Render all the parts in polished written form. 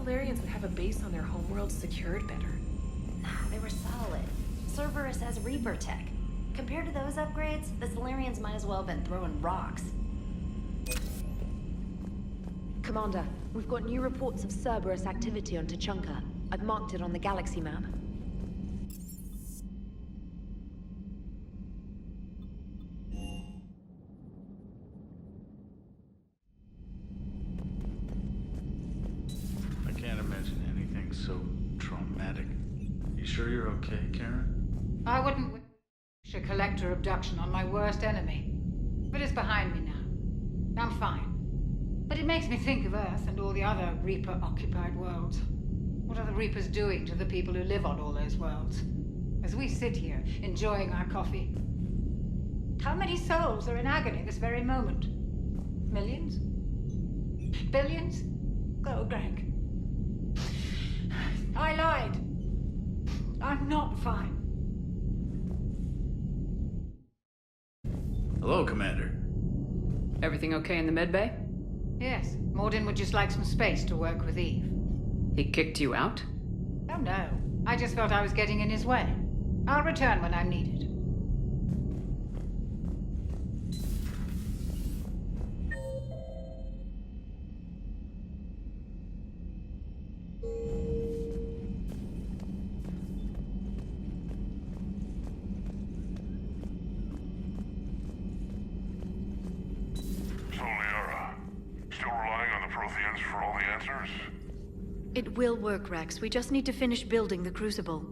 Salarians would have a base on their homeworld secured better. Nah, they were solid. Cerberus has Reaper tech. Compared to those upgrades, the Salarians might as well have been throwing rocks. Commander, we've got new reports of Cerberus activity on Tuchanka. I've marked it on the galaxy map. I can't imagine anything so traumatic. You sure you're okay, Karen? I wouldn't wish a collector abduction on my worst enemy. But it's behind me now. I'm fine. But it makes me think of Earth and all the other Reaper-occupied worlds. What are the Reapers doing to the people who live on all those worlds? As we sit here, enjoying our coffee. How many souls are in agony this very moment? Millions? Billions? Oh, Greg. I lied. I'm not fine. Hello, Commander. Everything okay in the medbay? Yes, Mordin would just like some space to work with Eve. He kicked you out? Oh no, I just felt I was getting in his way. I'll return when I'm needed. It will work, Rex. We just need to finish building the Crucible.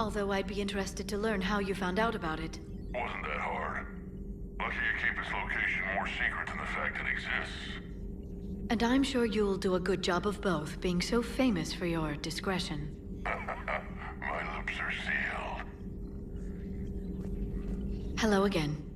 Although I'd be interested to learn how you found out about it. Wasn't that hard. Lucky you keep its location more secret than the fact it exists. And I'm sure you'll do a good job of both, being so famous for your discretion. My lips are sealed. Hello again.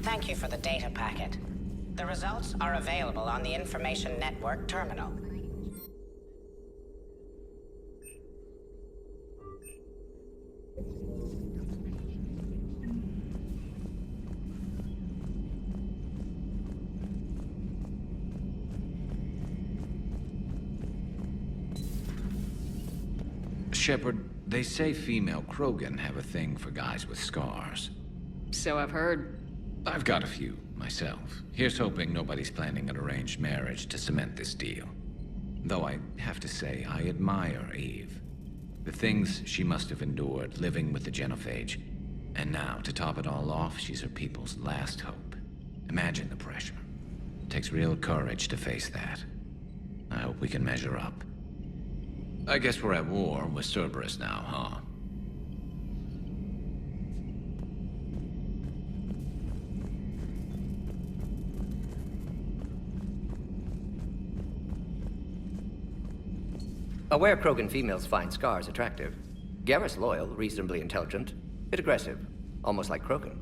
Thank you for the data packet. The results are available on the Information Network terminal. Shepard, they say female Krogan have a thing for guys with scars. So I've heard. I've got a few, myself. Here's hoping nobody's planning an arranged marriage to cement this deal. Though I have to say, I admire Eve. The things she must have endured living with the genophage. And now, to top it all off, she's her people's last hope. Imagine the pressure. It takes real courage to face that. I hope we can measure up. I guess we're at war with Cerberus now, huh? Aware Krogan females find scars attractive. Garrus loyal, reasonably intelligent, bit aggressive, almost like Krogan.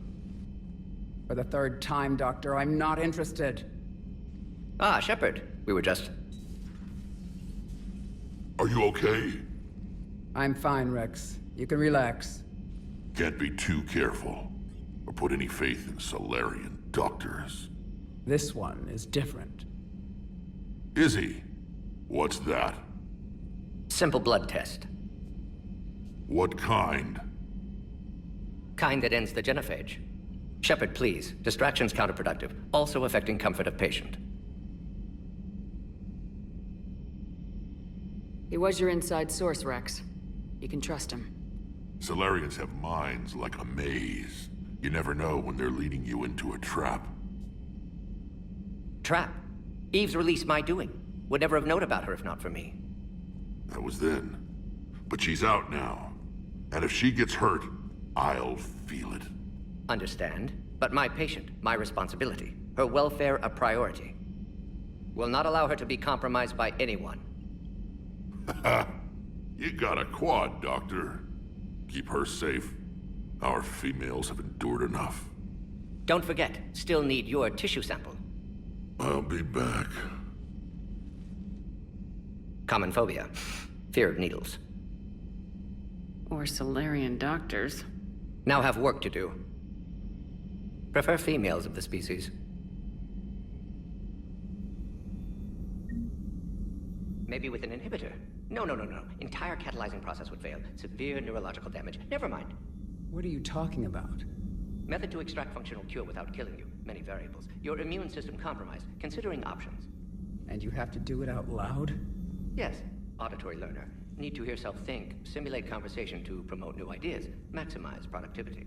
For the third time, Doctor, I'm not interested. Ah, Shepard. We were just... Are you okay? I'm fine, Rex. You can relax. Can't be too careful, or put any faith in Solarian doctors. This one is different. Is he? What's that? Simple blood test. What kind? Kind that ends the genophage. Shepard, please. Distraction's counterproductive, also affecting comfort of patient. He was your inside source, Rex. You can trust him. Solarians have minds like a maze. You never know when they're leading you into a trap. Trap? Eve's release my doing. Would never have known about her if not for me. That was then. But she's out now. And if she gets hurt, I'll feel it. Understand. But my patient, my responsibility. Her welfare a priority. Will not allow her to be compromised by anyone. You got a quad, Doctor. Keep her safe. Our females have endured enough. Don't forget, still need your tissue sample. I'll be back. Common phobia. Fear of needles. Or Solarian doctors. Now have work to do. Prefer females of the species. Maybe with an inhibitor. No. Entire catalyzing process would fail. Severe neurological damage. Never mind. What are you talking about? Method to extract functional cure without killing you. Many variables. Your immune system compromised. Considering options. And you have to do it out loud? Yes. Auditory learner. Need to hear self think, simulate conversation to promote new ideas, maximize productivity.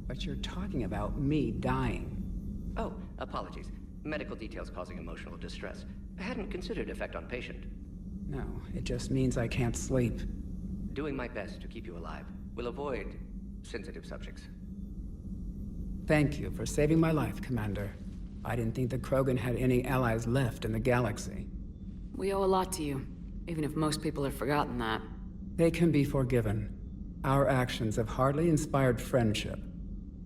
But you're talking about me dying. Oh, apologies. Medical details causing emotional distress. I hadn't considered effect on patient. No, it just means I can't sleep. Doing my best to keep you alive. Will avoid sensitive subjects. Thank you for saving my life, Commander. I didn't think the Krogan had any allies left in the galaxy. We owe a lot to you, even if most people have forgotten that. They can be forgiven. Our actions have hardly inspired friendship.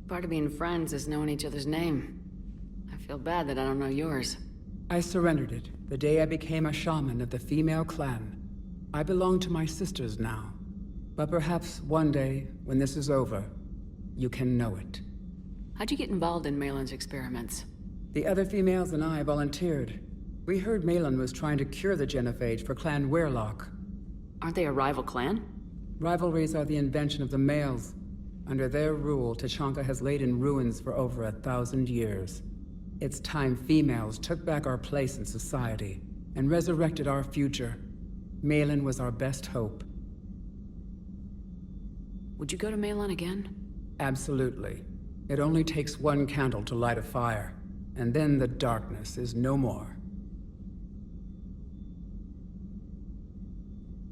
Part of being friends is knowing each other's name. I feel bad that I don't know yours. I surrendered it the day I became a shaman of the female clan. I belong to my sisters now. But perhaps one day, when this is over, you can know it. How'd you get involved in Malin's experiments? The other females and I volunteered. We heard Malin was trying to cure the genophage for Clan Weirlock. Aren't they a rival clan? Rivalries are the invention of the males. Under their rule, Tachanka has laid in ruins for over 1,000 years. It's time females took back our place in society and resurrected our future. Malin was our best hope. Would you go to Malin again? Absolutely. It only takes one candle to light a fire, and then the darkness is no more.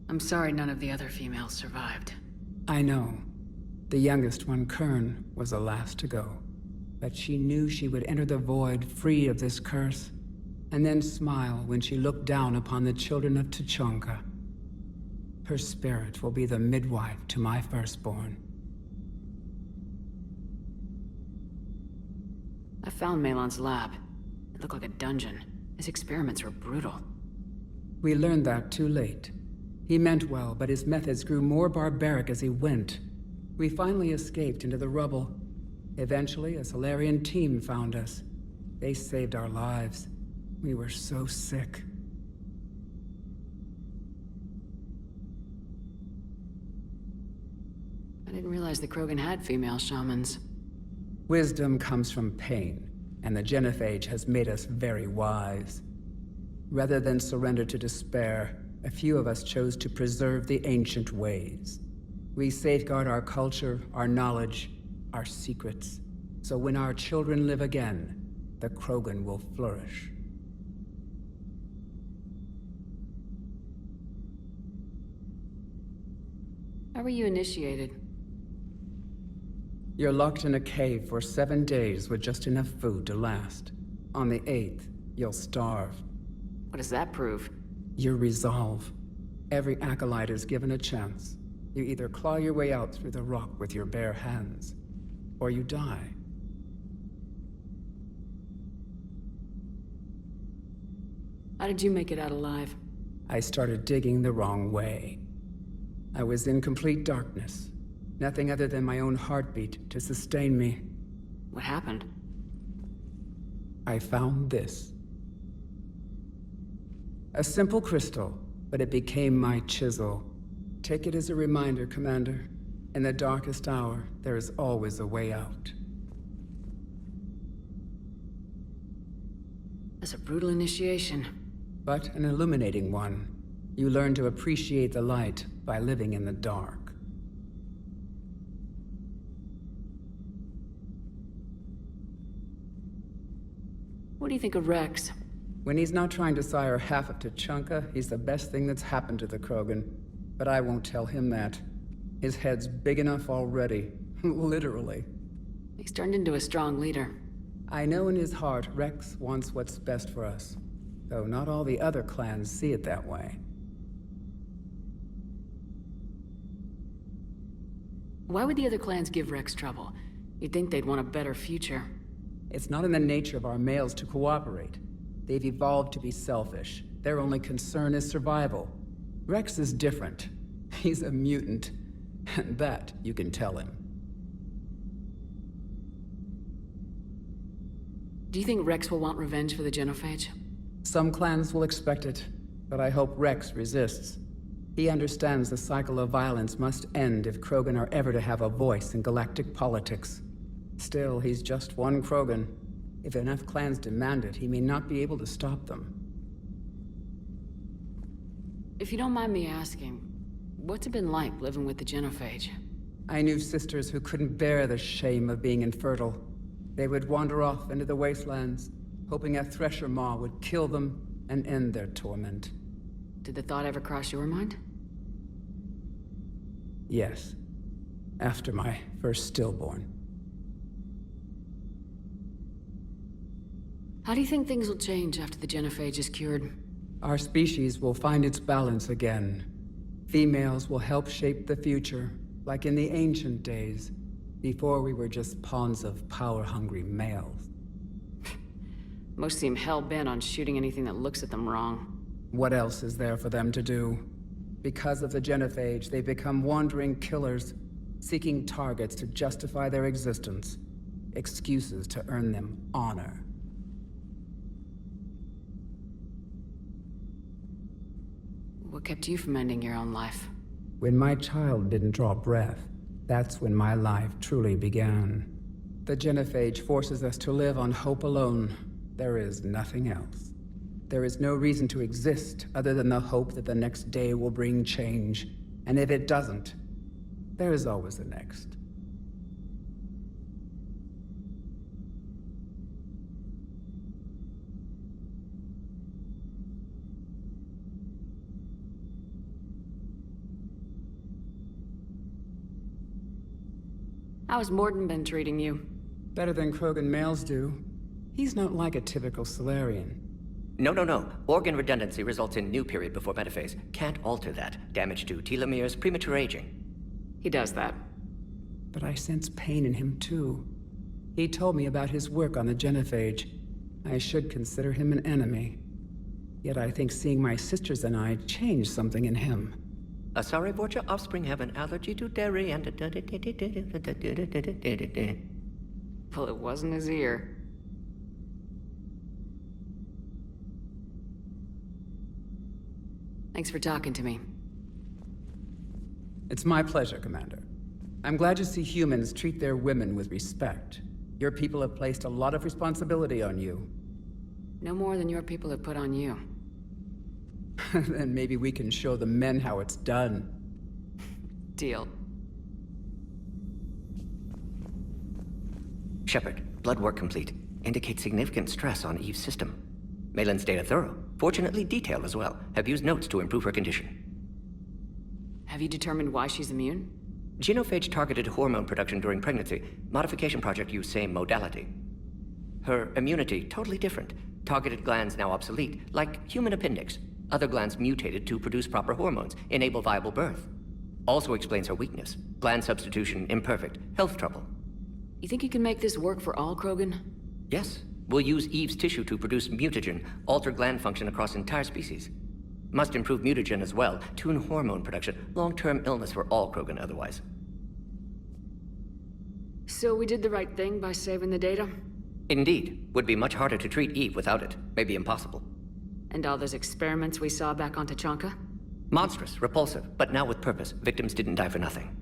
I'm sorry none of the other females survived. I know. The youngest one, Kern, was the last to go. But she knew she would enter the void free of this curse, and then smile when she looked down upon the children of Tachanka. Her spirit will be the midwife to my firstborn. I found Malin's lab. It looked like a dungeon. His experiments were brutal. We learned that too late. He meant well, but his methods grew more barbaric as he went. We finally escaped into the rubble. Eventually, a Solarian team found us. They saved our lives. We were so sick. I didn't realize the Krogan had female shamans. Wisdom comes from pain, and the genophage has made us very wise. Rather than surrender to despair, a few of us chose to preserve the ancient ways. We safeguard our culture, our knowledge, our secrets. So when our children live again, the Krogan will flourish. How were you initiated? You're locked in a cave for 7 days with just enough food to last. On the 8th, you'll starve. What does that prove? Your resolve. Every acolyte is given a chance. You either claw your way out through the rock with your bare hands, or you die. How did you make it out alive? I started digging the wrong way. I was in complete darkness. Nothing other than my own heartbeat to sustain me. What happened? I found this. A simple crystal, but it became my chisel. Take it as a reminder, Commander. In the darkest hour, there is always a way out. That's a brutal initiation. But an illuminating one. You learn to appreciate the light by living in the dark. What do you think of Rex? When he's not trying to sire half of Tuchanka, he's the best thing that's happened to the Krogan. But I won't tell him that. His head's big enough already. Literally. He's turned into a strong leader. I know in his heart Rex wants what's best for us. Though not all the other clans see it that way. Why would the other clans give Rex trouble? You'd think they'd want a better future. It's not in the nature of our males to cooperate. They've evolved to be selfish. Their only concern is survival. Rex is different. He's a mutant. And that you can tell him. Do you think Rex will want revenge for the genophage? Some clans will expect it, but I hope Rex resists. He understands the cycle of violence must end if Krogan are ever to have a voice in galactic politics. Still, he's just one Krogan. If enough clans demand it, he may not be able to stop them. If you don't mind me asking, what's it been like living with the genophage? I knew sisters who couldn't bear the shame of being infertile. They would wander off into the wastelands, hoping a thresher maw would kill them and end their torment. Did the thought ever cross your mind? Yes. After my first stillborn. How do you think things will change after the genophage is cured? Our species will find its balance again. Females will help shape the future, like in the ancient days, before we were just pawns of power-hungry males. Most seem hell-bent on shooting anything that looks at them wrong. What else is there for them to do? Because of the genophage, they become wandering killers, seeking targets to justify their existence. Excuses to earn them honor. What kept you from ending your own life? When my child didn't draw breath, that's when my life truly began. The genophage forces us to live on hope alone. There is nothing else. There is no reason to exist other than the hope that the next day will bring change. And if it doesn't, there is always the next. How's Morden been treating you? Better than Krogan males do. He's not like a typical Solarian. No. Organ redundancy results in new period before metaphase. Can't alter that. Damage to telomeres, premature aging. He does that. But I sense pain in him too. He told me about his work on the genophage. I should consider him an enemy. Yet I think seeing my sisters and I changed something in him. Sorry, Vorcha, offspring have an allergy to dairy and... Well, it wasn't his ear. Thanks for talking to me. It's my pleasure, Commander. I'm glad to see humans treat their women with respect. Your people have placed a lot of responsibility on you. No more than your people have put on you. Then maybe we can show the men how it's done. Deal. Shepard, blood work complete. Indicates significant stress on Eve's system. Malin's data thorough. Fortunately detailed as well. Have used notes to improve her condition. Have you determined why she's immune? Genophage targeted hormone production during pregnancy. Modification project used same modality. Her immunity totally different. Targeted glands now obsolete, like human appendix. Other glands mutated to produce proper hormones, enable viable birth. Also explains her weakness. Gland substitution imperfect. Health trouble. You think you can make this work for all Krogan? Yes. We'll use Eve's tissue to produce mutagen, alter gland function across entire species. Must improve mutagen as well, tune hormone production, long-term illness for all Krogan otherwise. So we did the right thing by saving the data? Indeed. Would be much harder to treat Eve without it. Maybe impossible. And all those experiments we saw back on Tuchanka? Monstrous, repulsive, but now with purpose. Victims didn't die for nothing.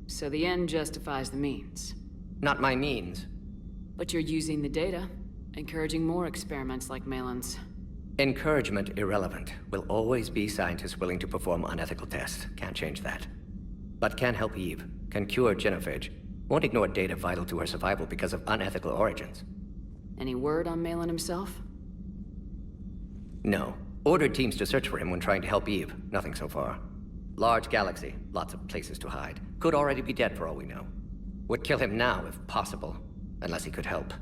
So the end justifies the means. Not my means. But you're using the data, encouraging more experiments like Malin's. Encouragement irrelevant. Will always be scientists willing to perform unethical tests. Can't change that. But can help Eve. Can cure genophage. Won't ignore data vital to her survival because of unethical origins. Any word on Malin himself? No. Ordered teams to search for him when trying to help Eve. Nothing so far. Large galaxy, lots of places to hide. Could already be dead for all we know. Would kill him now if possible, unless he could help.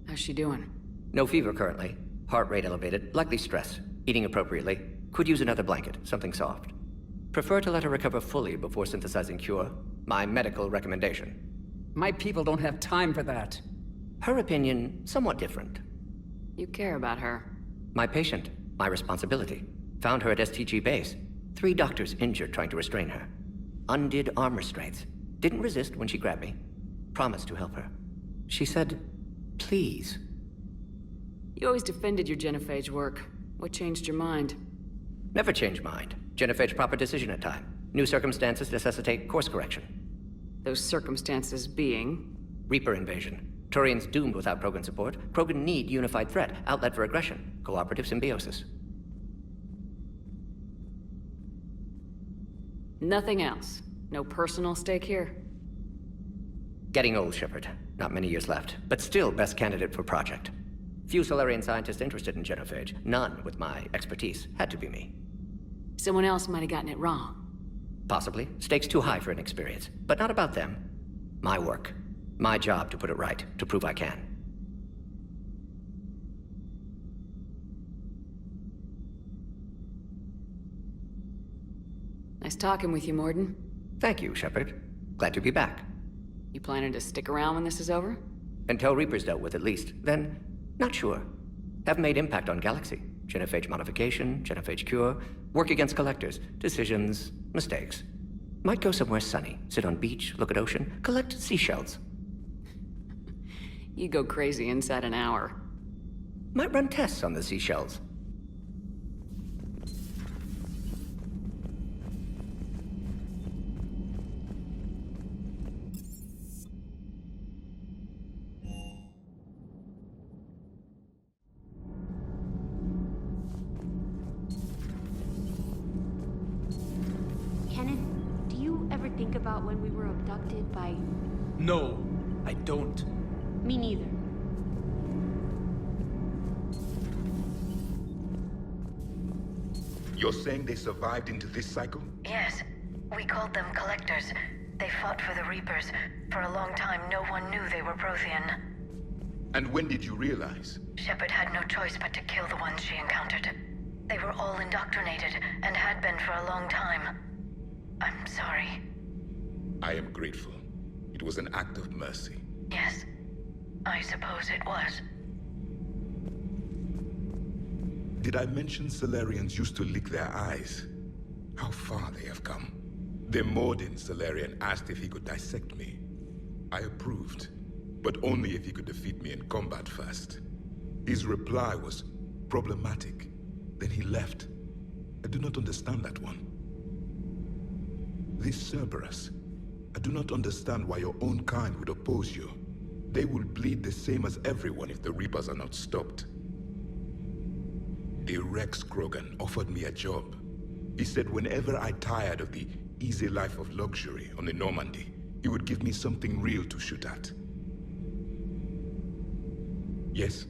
How's she doing? No fever currently. Heart rate elevated, likely stress. Eating appropriately. Could use another blanket, something soft. Prefer to let her recover fully before synthesizing cure. My medical recommendation. My people don't have time for that. Her opinion, somewhat different. You care about her. My patient, my responsibility. Found her at STG base. 3 doctors injured trying to restrain her. Undid arm restraints. Didn't resist when she grabbed me. Promised to help her. She said, please. You always defended your genophage work. What changed your mind? Never change mind. Genophage proper decision at time. New circumstances necessitate course correction. Those circumstances being? Reaper invasion. Turians doomed without Krogan support. Krogan need unified threat, outlet for aggression, cooperative symbiosis. Nothing else. No personal stake here? Getting old, Shepard. Not many years left, but still best candidate for project. Few Solarian scientists interested in genophage. None with my expertise. Had to be me. Someone else might have gotten it wrong. Possibly. Stakes too high for inexperience. But not about them. My work. My job to put it right, to prove I can. Nice talking with you, Morden. Thank you, Shepard. Glad to be back. You planning to stick around when this is over? Until Reaper's dealt with, at least. Then, not sure. Have made impact on Galaxy. Genophage modification, genophage cure, work against collectors, decisions, mistakes. Might go somewhere sunny, sit on beach, look at ocean, collect seashells. You go crazy inside an hour. Might run tests on the seashells. Kenan, do you ever think about when we were abducted by... No, I don't. Me neither. You're saying they survived into this cycle? Yes. We called them Collectors. They fought for the Reapers. For a long time, no one knew they were Prothean. And when did you realize? Shepard had no choice but to kill the ones she encountered. They were all indoctrinated, and had been for a long time. I'm sorry. I am grateful. It was an act of mercy. Yes. I suppose it was. Did I mention Solarians used to lick their eyes? How far they have come. The Morden Solarian asked if he could dissect me. I approved, but only if he could defeat me in combat first. His reply was problematic. Then he left. I do not understand that one. This Cerberus, I do not understand why your own kind would oppose you. They will bleed the same as everyone if the Reapers are not stopped. The Rex Krogan offered me a job. He said whenever I tired of the easy life of luxury on the Normandy, he would give me something real to shoot at. Yes?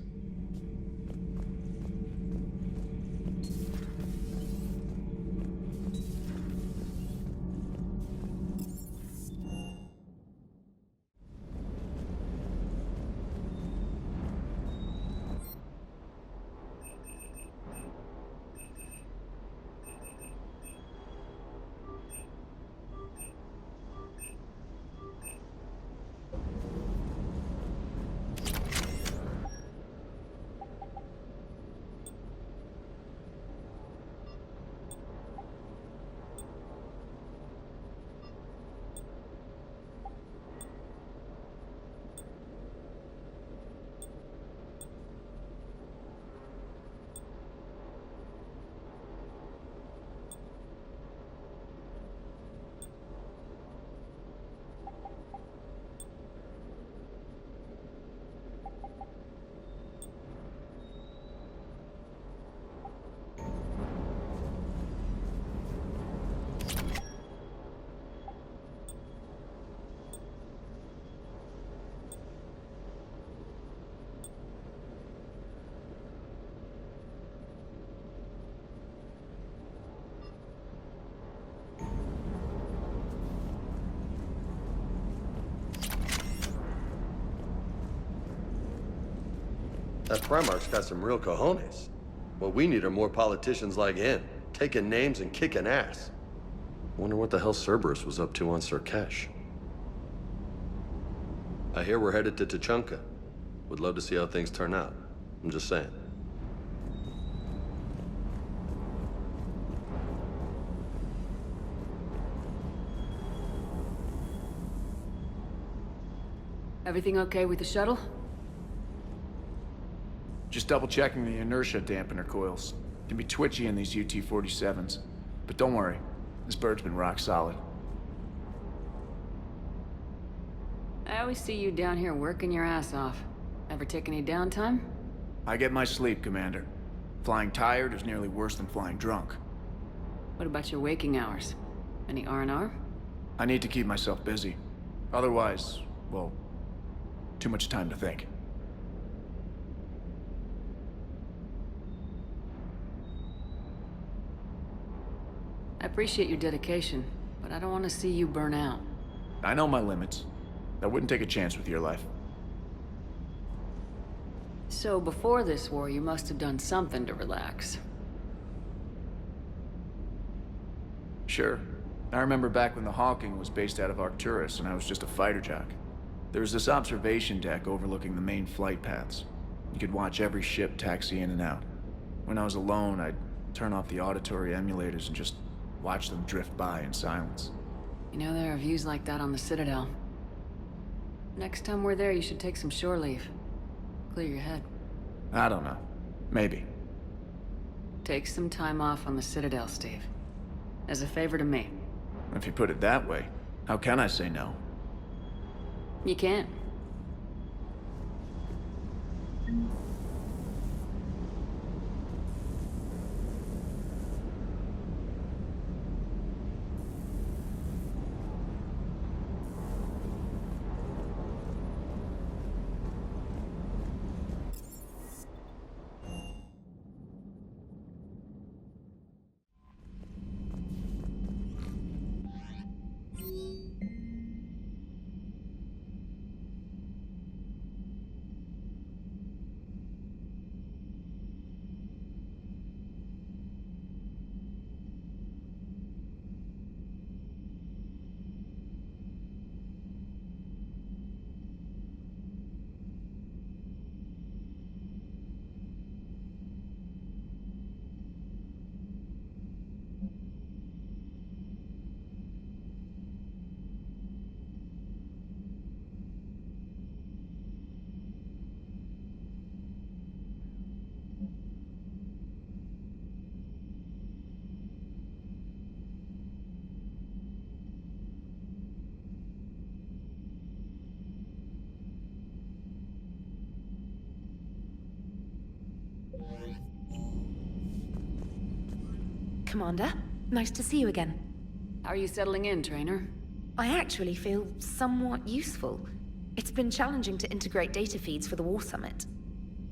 That Primarch's got some real cojones. What we need are more politicians like him, taking names and kicking ass. Wonder what the hell Cerberus was up to on Surkesh. I hear we're headed to Tuchanka. Would love to see how things turn out. I'm just saying. Everything okay with the shuttle? Just double checking the inertia dampener coils. Can be twitchy in these UT-47s. But don't worry, this bird's been rock solid. I always see you down here working your ass off. Ever take any downtime? I get my sleep, Commander. Flying tired is nearly worse than flying drunk. What about your waking hours? Any R&R? I need to keep myself busy. Otherwise, well, too much time to think. I appreciate your dedication, but I don't want to see you burn out. I know my limits. I wouldn't take a chance with your life. So before this war, you must have done something to relax. Sure. I remember back when the Hawking was based out of Arcturus and I was just a fighter jock. There was this observation deck overlooking the main flight paths. You could watch every ship taxi in and out. When I was alone, I'd turn off the auditory emulators and just watch them drift by in silence. You know, there are views like that on the Citadel. Next time we're there, you should take some shore leave. Clear your head. I don't know. Maybe. Take some time off on the Citadel, Steve. As a favor to me. If you put it that way, how can I say no? You can't. Commander, nice to see you again. How are you settling in, Trainer? I actually feel somewhat useful. It's been challenging to integrate data feeds for the War Summit.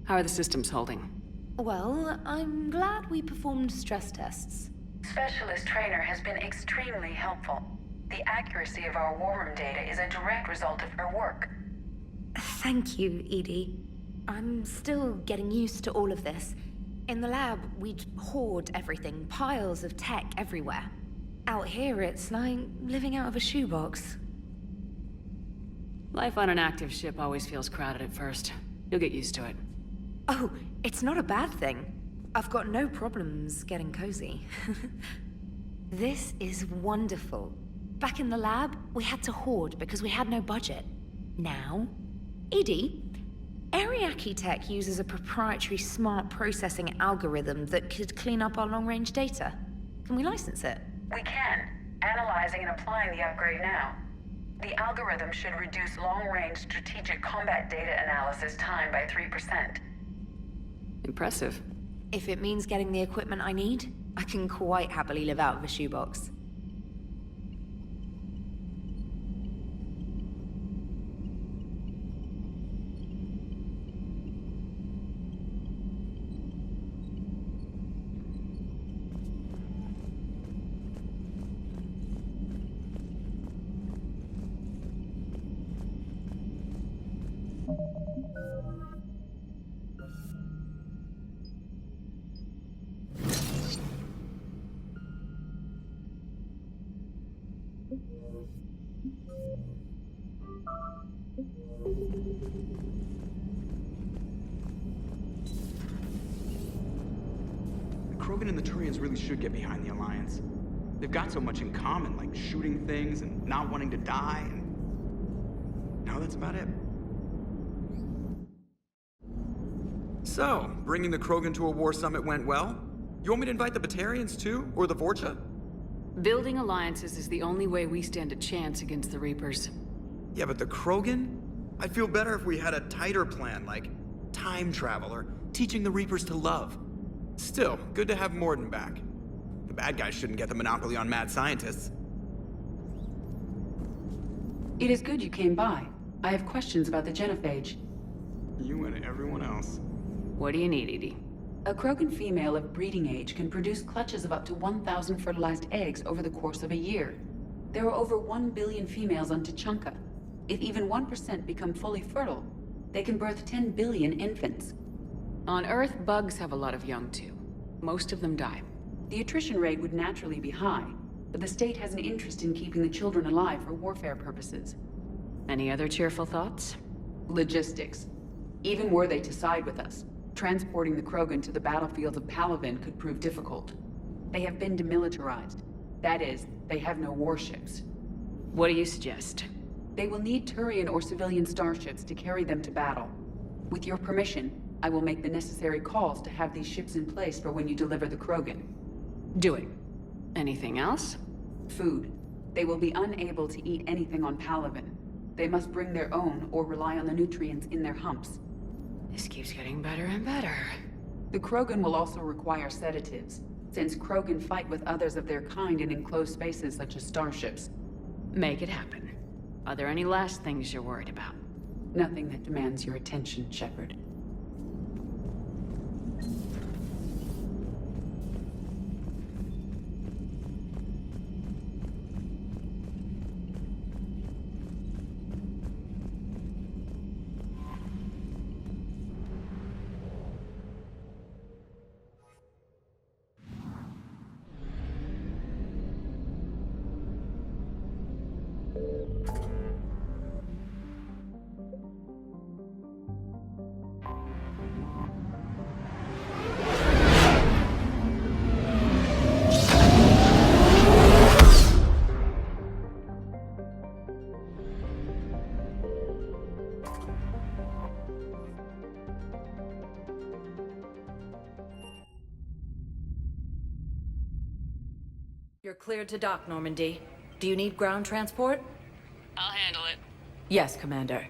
How are the systems holding? Well, I'm glad we performed stress tests. Specialist Trainer has been extremely helpful. The accuracy of our war room data is a direct result of her work. Thank you, Edie. I'm still getting used to all of this. In the lab, we'd hoard everything, piles of tech everywhere. Out here, it's like living out of a shoebox. Life on an active ship always feels crowded at first. You'll get used to it. Oh, it's not a bad thing. I've got no problems getting cozy. This is wonderful. Back in the lab, we had to hoard because we had no budget. Now, Edie, Ariake Tech uses a proprietary smart processing algorithm that could clean up our long-range data. Can we license it? We can. Analyzing and applying the upgrade now. The algorithm should reduce long-range strategic combat data analysis time by 3%. Impressive. If it means getting the equipment I need, I can quite happily live out of a shoebox. The Krogan and the Turians really should get behind the Alliance. They've got so much in common, like shooting things and not wanting to die, and now that's about it. So, bringing the Krogan to a war summit went well? You want me to invite the Batarians too? Or the Vorcha? Building alliances is the only way we stand a chance against the Reapers. Yeah, but the Krogan? I'd feel better if we had a tighter plan, like time travel or teaching the Reapers to love. Still, good to have Morden back. The bad guys shouldn't get the monopoly on mad scientists. It is good you came by. I have questions about the genophage. You and everyone else. What do you need, Edie? A Krogan female of breeding age can produce clutches of up to 1,000 fertilized eggs over the course of a year. There are over 1 billion females on Tuchanka. If even 1% become fully fertile, they can birth 10 billion infants. On Earth, bugs have a lot of young too. Most of them die. The attrition rate would naturally be high, but the state has an interest in keeping the children alive for warfare purposes. Any other cheerful thoughts? Logistics. Even were they to side with us, transporting the Krogan to the battlefields of Palaven could prove difficult. They have been demilitarized. That is, they have no warships. What do you suggest? They will need Turian or civilian starships to carry them to battle. With your permission, I will make the necessary calls to have these ships in place for when you deliver the Krogan. Do it. Anything else? Food. They will be unable to eat anything on Palaven. They must bring their own or rely on the nutrients in their humps. This keeps getting better and better. The Krogan will also require sedatives, since Krogan fight with others of their kind in enclosed spaces such as starships. Make it happen. Are there any last things you're worried about? Nothing that demands your attention, Shepard. You're cleared to dock, Normandy. Do you need ground transport? I'll handle it. Yes, Commander.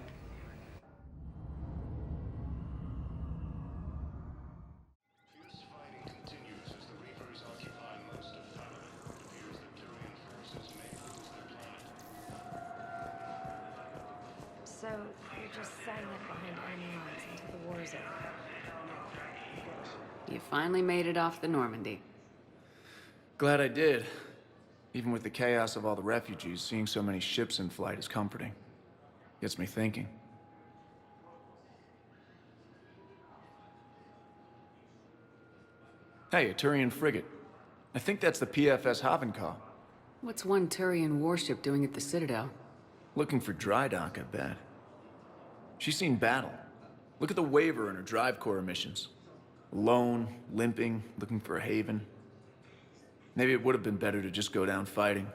So, you're just setting up behind enemy lines into the war zone. You finally made it off the Normandy. Glad I did. Even with the chaos of all the refugees, seeing so many ships in flight is comforting. Gets me thinking. Hey, a Turian frigate. I think that's the PFS Havenkaw. What's one Turian warship doing at the Citadel? Looking for dry dock, I bet. She's seen battle. Look at the waiver in her drive core emissions. Alone, limping, looking for a haven. Maybe it would have been better to just go down fighting,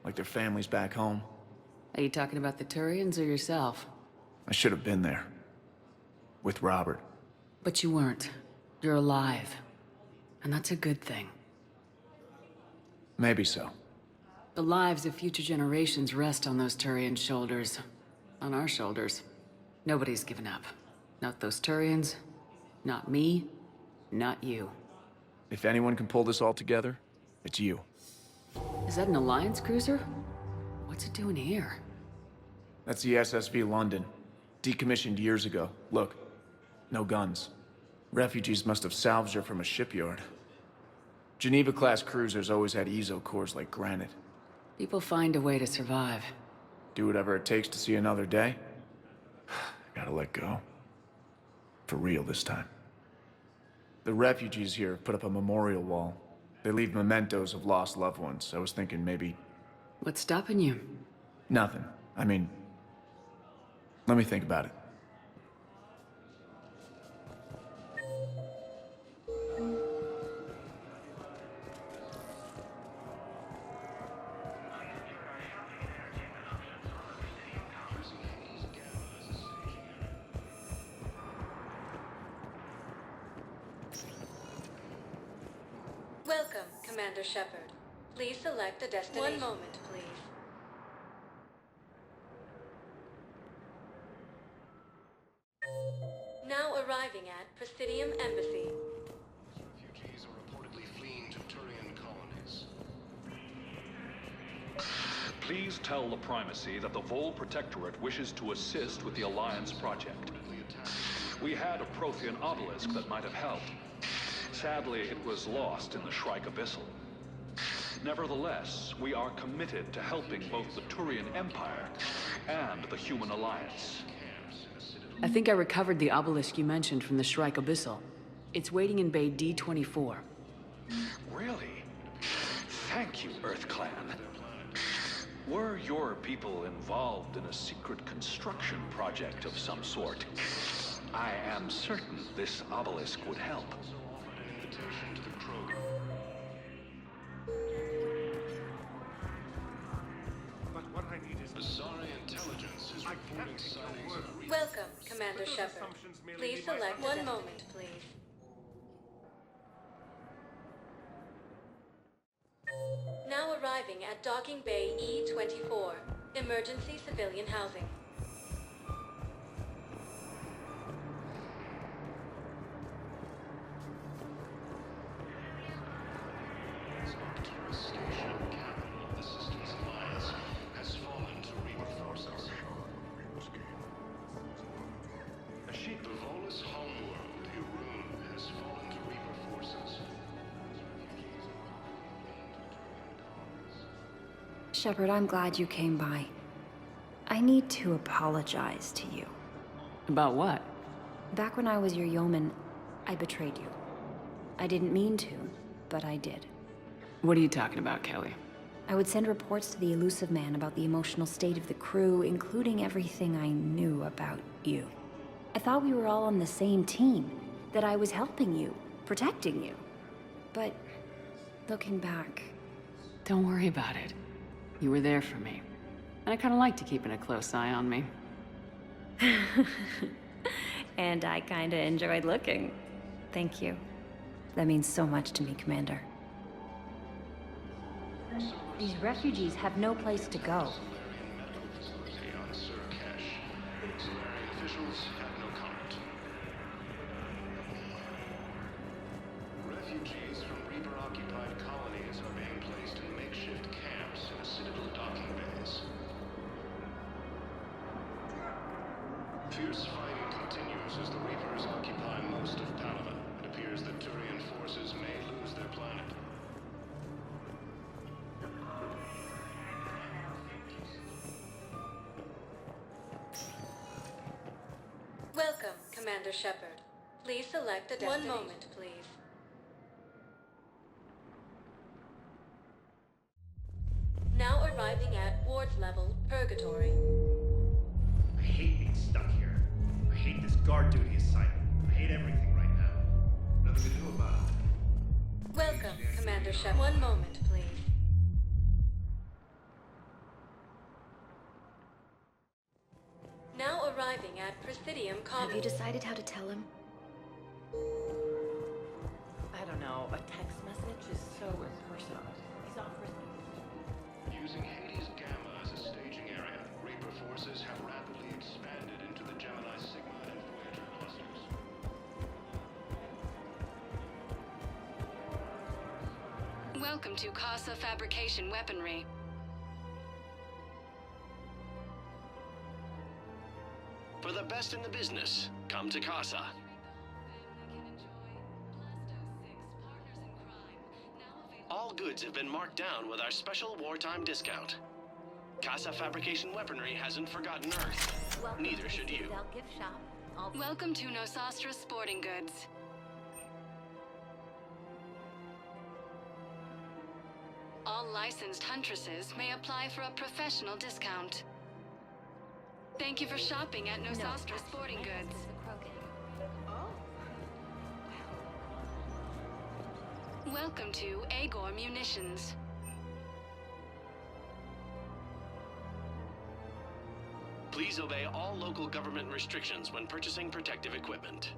like their families back home. Are you talking about the Turians or yourself? I should have been there. With Robert. But you weren't. You're alive. And that's a good thing. Maybe so. The lives of future generations rest on those Turian shoulders. On our shoulders. Nobody's given up. Not those Turians, not me, not you. If anyone can pull this all together, it's you. Is that an Alliance cruiser? What's it doing here? That's the SSV London. Decommissioned years ago. Look, no guns. Refugees must have salvaged her from a shipyard. Geneva-class cruisers always had ezo cores like granite. People find a way to survive. Do whatever it takes to see another day. I gotta let go. For real this time. The refugees here put up a memorial wall. They leave mementos of lost loved ones. I was thinking maybe... What's stopping you? Nothing. I mean, let me think about it. Welcome, Commander Shepard. Please select a destination. One moment, please. Now arriving at Presidium Embassy. Refugees are reportedly fleeing to Turian colonies. Please tell the Primacy that the Vol Protectorate wishes to assist with the Alliance project. We had a Prothean obelisk that might have helped. Sadly, it was lost in the Shrike Abyssal. Nevertheless, we are committed to helping both the Turian Empire and the Human Alliance. I think I recovered the obelisk you mentioned from the Shrike Abyssal. It's waiting in Bay D-24. Really? Thank you, Earth Clan. Were your people involved in a secret construction project of some sort? I am certain this obelisk would help. Invitation to the Krogan. But what I need is Bizarre intelligence is reporting sightings of Welcome, Commander Shepard. Please select one moment, please. Now arriving at Docking Bay E-24, emergency civilian housing. Arcturus Station, capital of the Systems Alliance, has fallen to Reaper forces. The Volus homeworld, Irun, has fallen to Reaper forces. Shepard, I'm glad you came by. I need to apologize to you. About what? Back when I was your yeoman, I betrayed you. I didn't mean to, but I did. What are you talking about, Kelly? I would send reports to the Elusive Man about the emotional state of the crew, including everything I knew about you. I thought we were all on the same team, that I was helping you, protecting you. But, looking back... Don't worry about it. You were there for me. And I kinda liked you keeping a close eye on me. And I kinda enjoyed looking. Thank you. That means so much to me, Commander. These refugees have no place to go. Officials have no comment. Refugees from Reaper-occupied colonies are being placed in makeshift camps in the Citadel docking bays. Fierce fighting continues as the Reapers occupy most of Palaven. It appears that Turian forces may lose their planet. Welcome, Commander Shepard. Please select a destination. One moment, please. Now arriving at Ward's level, Purgatory. I hate being stuck here. I hate this guard duty assignment. I hate everything right now. Nothing to do about it. Welcome, Commander Shepard. One moment, please. Now arriving at Presidium Commons. Have you decided how to tell him? I don't know. A text message is so impersonal. He's off risking. Using Hades Gamma as a staging area, Reaper forces have rapidly expanded into the Gemini Sigma and Voyager clusters. Welcome to Casa Fabrication Weaponry. For the best in the business, come to Casa. All goods have been marked down with our special wartime discount. Casa Fabrication Weaponry hasn't forgotten Earth. Neither should you. Welcome to Nosastra Sporting Goods. All all licensed huntresses may apply for a professional discount. Thank you for shopping at Nosastra Sporting Goods. Welcome to Agor Munitions. Please obey all local government restrictions when purchasing protective equipment.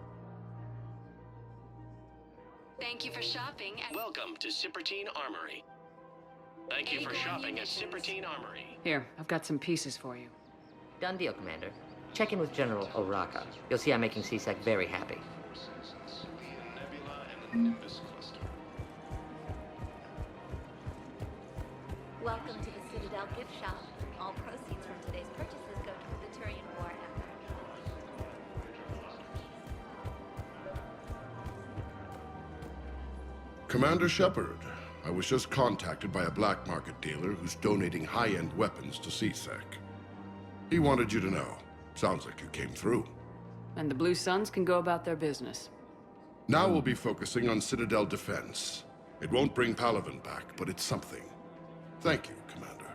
Thank you for shopping at... Welcome to Cipertine Armory. Thank you for shopping at Cipertine Armory. Here, I've got some pieces for you. Done deal, Commander. Check in with General Oraka. You'll see I'm making CSEC very happy. Welcome to the Citadel gift shop. All proceeds from today's purchases go to the Turian War effort. Commander Shepard, I was just contacted by a black market dealer who's donating high-end weapons to CSEC. He wanted you to know. Sounds like you came through. And the Blue Suns can go about their business. Now we'll be focusing on Citadel defense. It won't bring Palaven back, but it's something. Thank you, Commander.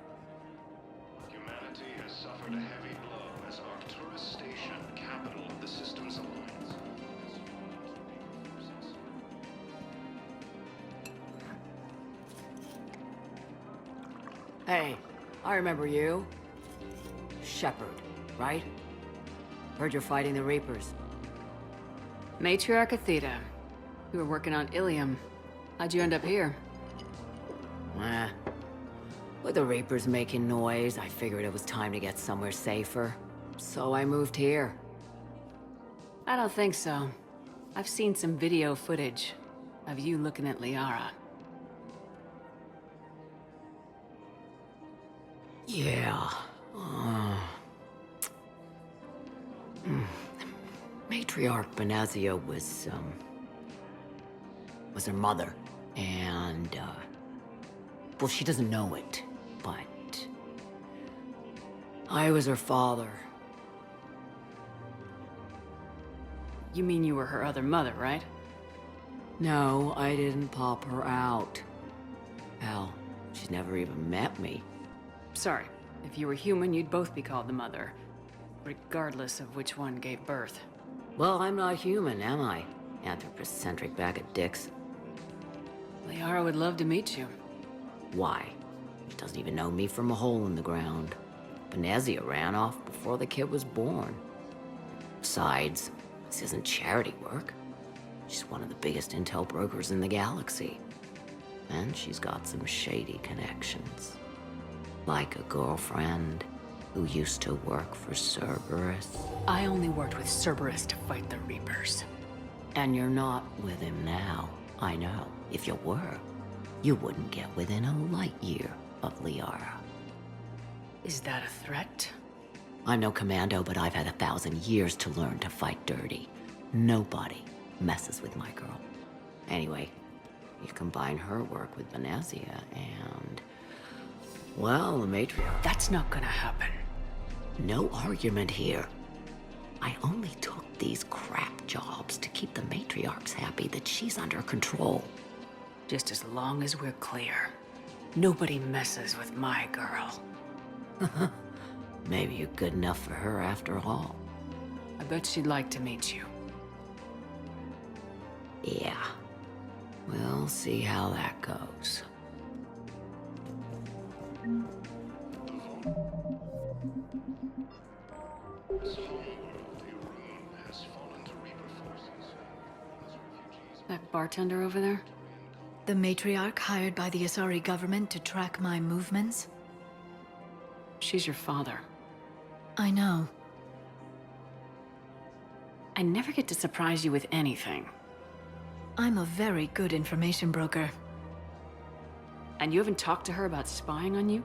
Humanity has suffered a heavy blow as Arcturus Station, capital of the Systems Alliance. Hey, I remember you. Shepard, right? Heard you're fighting the Reapers. Matriarch Athena. You were working on Ilium. How'd you end up here? With the Reapers making noise, I figured it was time to get somewhere safer. So I moved here. I don't think so. I've seen some video footage of you looking at Liara. Yeah. Matriarch Benazia was her mother. And, well, she doesn't know it, but I was her father. You mean you were her other mother, right? No, I didn't pop her out. Hell, she's never even met me. Sorry. If you were human, you'd both be called the mother, regardless of which one gave birth. Well, I'm not human, am I? Anthropocentric bag of dicks. Liara would love to meet you. Why? She doesn't even know me from a hole in the ground. Benazia ran off before the kid was born. Besides, this isn't charity work. She's one of the biggest intel brokers in the galaxy. And she's got some shady connections. Like a girlfriend who used to work for Cerberus. I only worked with Cerberus to fight the Reapers. And you're not with him now, I know. If you were, you wouldn't get within a light year of Liara. Is that a threat? I'm no commando, but I've had 1,000 years to learn to fight dirty. Nobody messes with my girl. Anyway, you combine her work with Benazia and... well, the matriarch... That's not gonna happen. No argument here. I only took these crap jobs to keep the matriarchs happy that she's under control. Just as long as we're clear. Nobody messes with my girl. Maybe you're good enough for her after all. I bet she'd like to meet you. Yeah. We'll see how that goes. That bartender over there? The matriarch hired by the Asari government to track my movements? She's your father. I know. I never get to surprise you with anything. I'm a very good information broker. And you haven't talked to her about spying on you?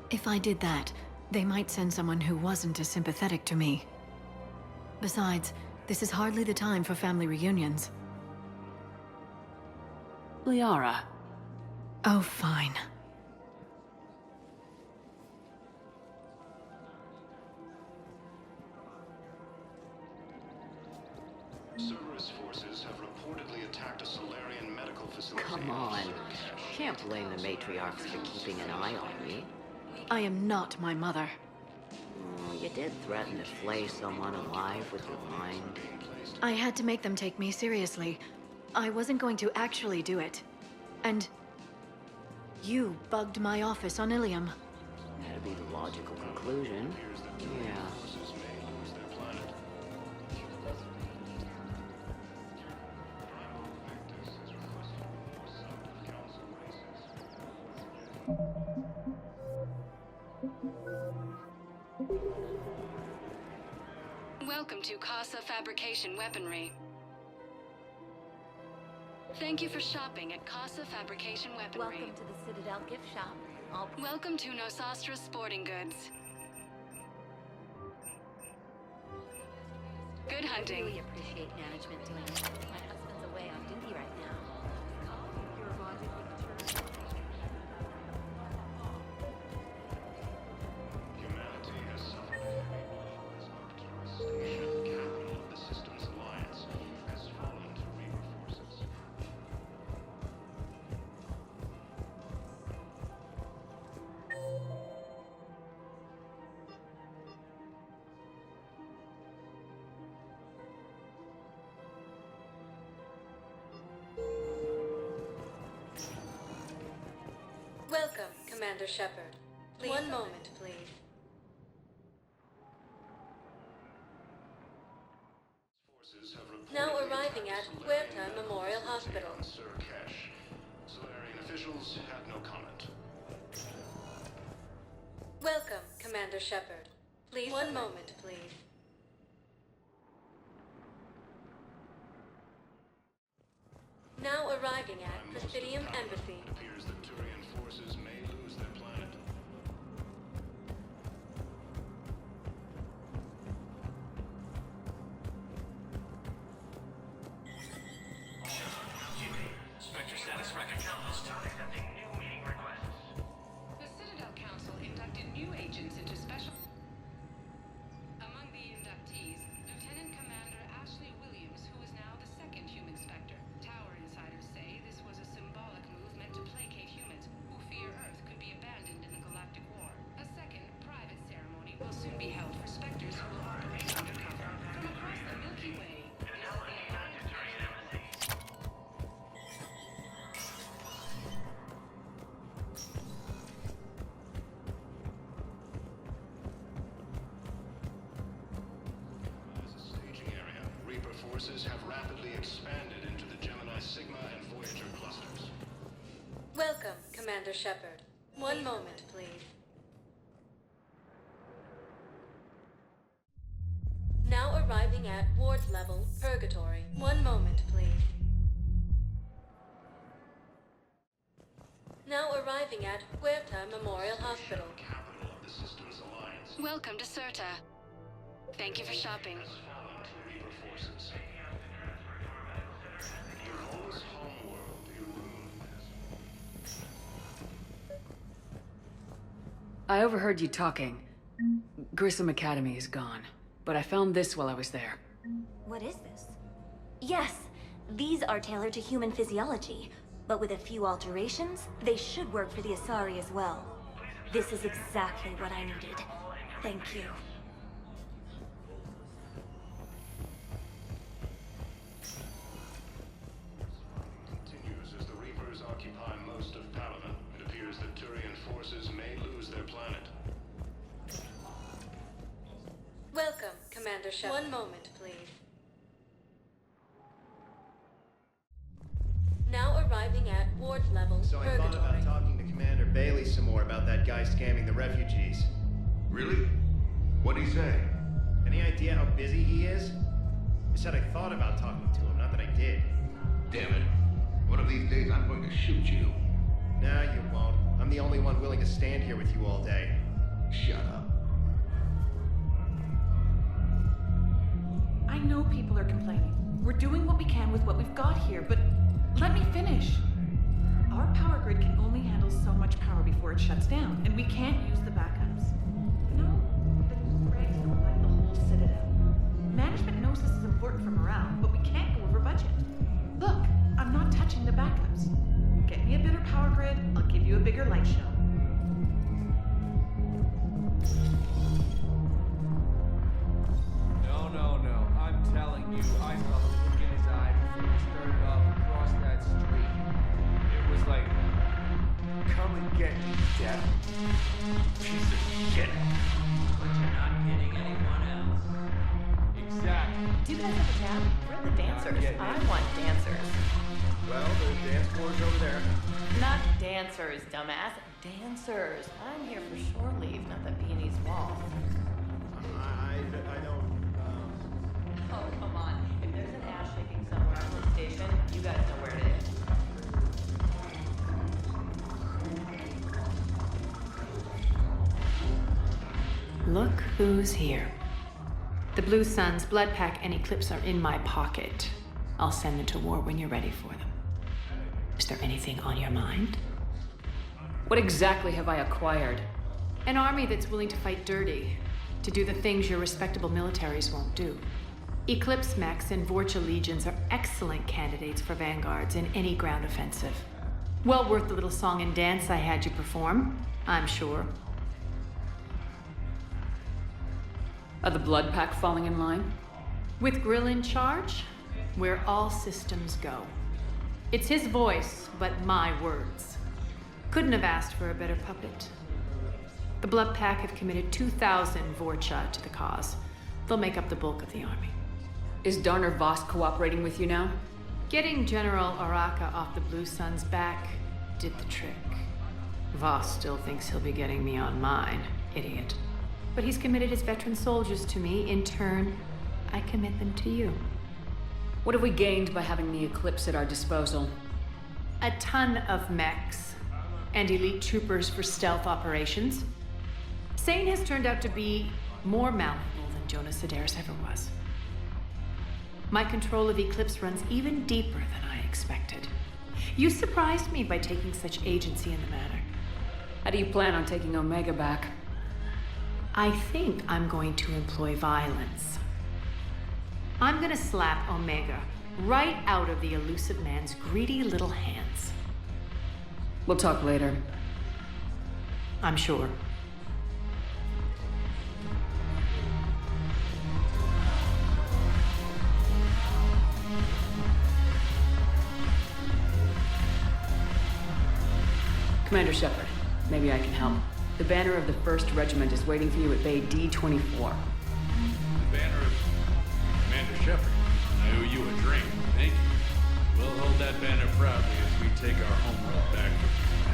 If I did that, they might send someone who wasn't as sympathetic to me. Besides, this is hardly the time for family reunions. Liara. Oh, fine. Cerberus forces have reportedly attacked a Solarian medical facility. Come on. Can't can't blame the matriarchs for keeping an eye on me. I am not my mother. You did threaten to flay someone alive with your mind. I had to make them take me seriously. I wasn't going to actually do it. And you bugged my office on Ilium. That'd be the logical conclusion. Yeah. Welcome to Casa Fabrication Weaponry. Thank you for shopping at Casa Fabrication Weaponry. Welcome to the Citadel gift shop. Welcome to Nosastra Sporting Goods. Good hunting. I really appreciate management doing this. My husband's away on duty right now. Humanity has suffered heavy losses. Arcturus, the capital of the Systems Alliance, has fallen to Reaper forces. Welcome, Commander Shepard. One moment, please. Now arriving at Huerta Memorial Hospital. Solarian officials have no comment. Welcome, Commander Shepard. Please. One moment, please. Now arriving at Presidium Embassy. It appears that Turian forces may lose their planet. Spectre status record. Council accepting new meeting requests. The Citadel Council inducted new agents into special... Among the inductees, Lieutenant Commander Ashley Williams, who is now the second human Spectre. Tower insiders say this was a symbolic move meant to placate humans who fear Earth could be abandoned in the galactic war. A second, private ceremony will soon be held for Spectres who will operate undercover. From across the Milky Way, this is the Alliance. As a staging area, Reaper forces have rapidly expanded into the Gemini Sigma and Voyager clusters. Welcome, Commander Shepard. One moment, please. Now arriving at ward level, Purgatory. One moment, please. Now arriving at Huerta Memorial Hospital. Capital of the Systems Alliance. Welcome to Serta. Thank you for shopping. Has fallen to Reaper forces. Beholds homeworld illumined. I overheard you talking. Grissom Academy is gone, but I found this while I was there. What is this? Yes, these are tailored to human physiology, but with a few alterations, they should work for the Asari as well. This is exactly what I needed. Thank you. Continues as the Reapers occupy most of Palaven. It appears that Turian forces may lose their planet. Welcome, Commander Shepard. One moment, please. Now arriving at ward level, So I thought Purgatory. about talking to Commander Bailey some more about that guy scamming the refugees. Really? What'd he say? Any idea how busy he is? I said I thought about talking to him, not that I did. Damn it. One of these days I'm going to shoot you. Nah, you won't. I'm the only one willing to stand here with you all day. Shut up. I know people are complaining. We're doing what we can with what we've got here, but let me finish. Our power grid can only handle so much power before it shuts down, and we can't use the backups. No, the Gregs don't like the whole Citadel. Management knows this is important for morale, but we can't go over budget. Look, I'm not touching the backups. Get me a better power grid, I'll give you a bigger light show. No. I'm telling you, I saw the look in his eye before he started off across that street. It was like, come and get me, Death. Piece of shit. But you're not hitting anyone else. Exactly. Do you guys have a tab? We're the dancers. I want dancers. Well, there's dance floors over there. Not dancers, dumbass. Dancers. I'm here for shore leave, not the peony's wall. I don't. Oh, come on. If there's an ass shaking somewhere on the station, you guys know where it is. Look who's here. The Blue Suns, Blood Pack, and Eclipse are in my pocket. I'll send them to war when you're ready for them. Is there anything on your mind? What exactly have I acquired? An army that's willing to fight dirty, to do the things your respectable militaries won't do. Eclipse mechs and Vorcha legions are excellent candidates for vanguards in any ground offensive. Well worth the little song and dance I had you perform, I'm sure. Are the Blood Pack falling in line? With Grill in charge, where all systems go. It's his voice, but my words. Couldn't have asked for a better puppet. The Blood Pack have committed 2,000 Vorcha to the cause. They'll make up the bulk of the army. Is Darner Voss cooperating with you now? Getting General Araka off the Blue Suns' back did the trick. Voss still thinks he'll be getting me on mine, idiot. But he's committed his veteran soldiers to me. In turn, I commit them to you. What have we gained by having the Eclipse at our disposal? A ton of mechs and elite troopers for stealth operations. Sane has turned out to be more malleable than Jonas Sedaris ever was. My control of Eclipse runs even deeper than I expected. You surprised me by taking such agency in the matter. How do you plan on taking Omega back? I think I'm going to employ violence. I'm gonna slap Omega right out of the elusive man's greedy little hands. We'll talk later. I'm sure. Commander Shepard, maybe I can help. The banner of the 1st Regiment is waiting for you at Bay D-24. The banner of Commander Shepard. I owe you a drink. Thank you. We'll hold that banner proudly as we take our homeworld back from